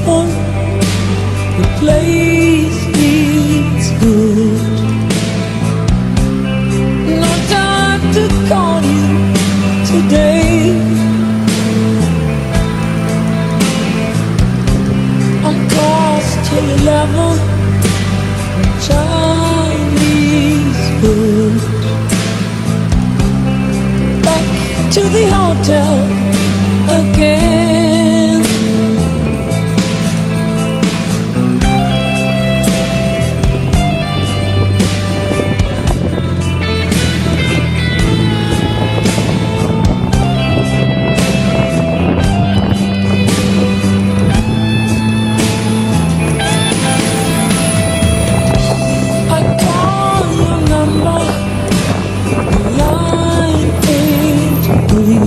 The place is good. No time to call you today. I'm close to your level. Chinese food. Back to the hotel again. I call your number, the line ain't free.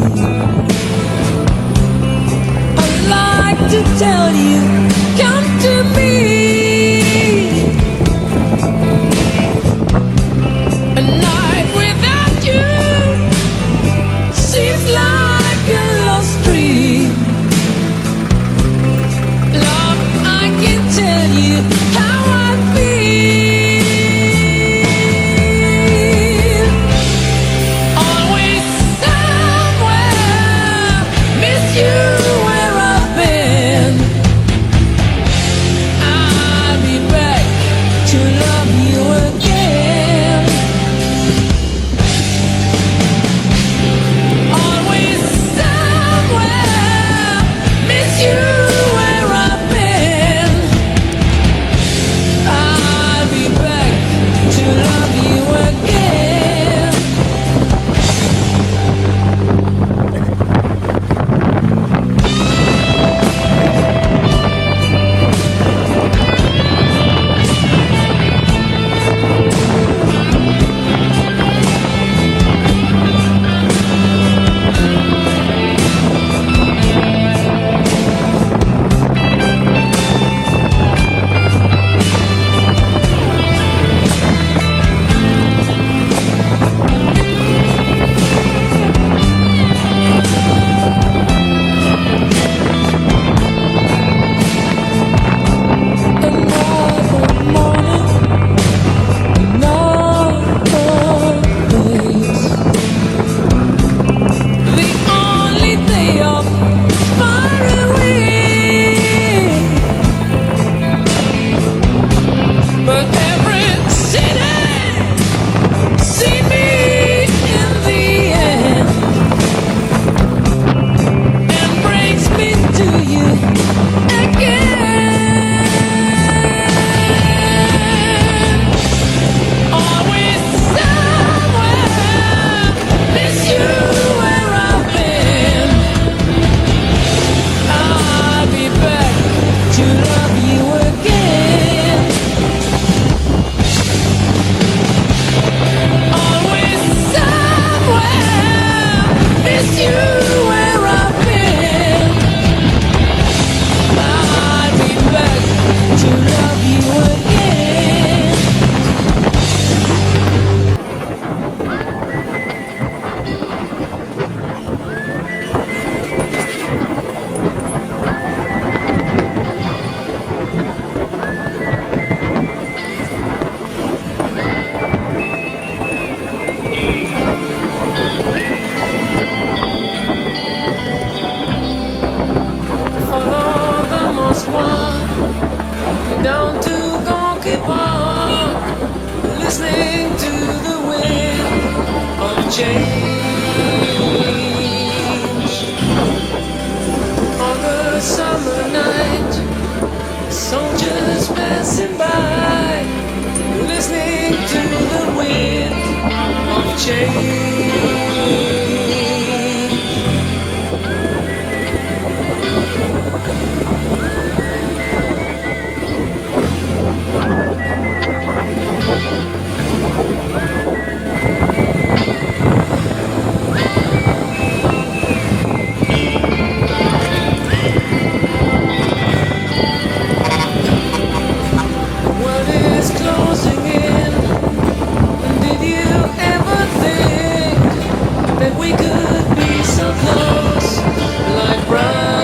I'd like to tell you, come to me. A night without you seems like a lost dream. Love, I can tell you how I feel. Always somewhere, miss you where I've been. I'll be back to love you again. Always somewhere, miss you where I've been. I'll be back to love you again. Another morning, another place. The only day off far away. But every city see me in the end and brings me to you again. Always somewhere, miss you where I've been. I'll be back to love you again. Always somewhere, miss you where I've been. I'll be back to love you again. Follow the most one down to Gonky Park, listening to the wind of change. On the summer night, soldiers passing by, listening to the wind of change. so close, like brothers.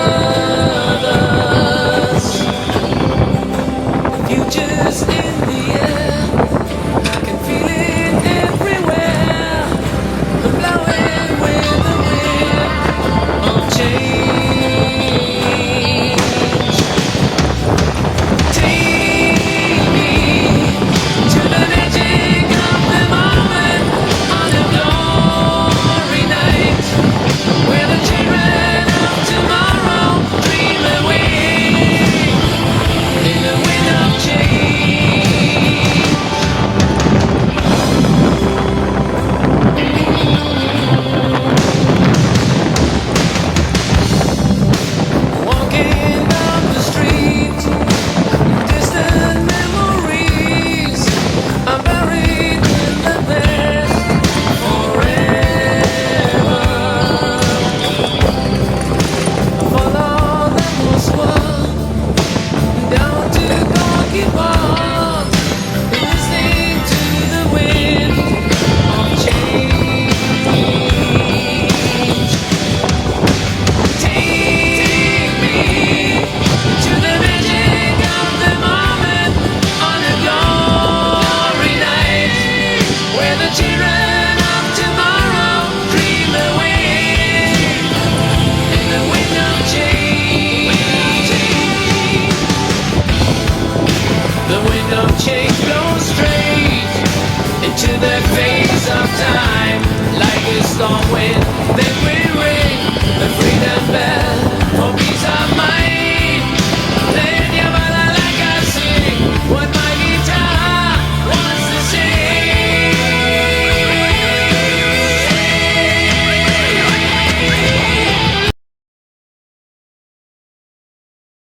to the face of time like a storm wind. Then we ring the freedom bell.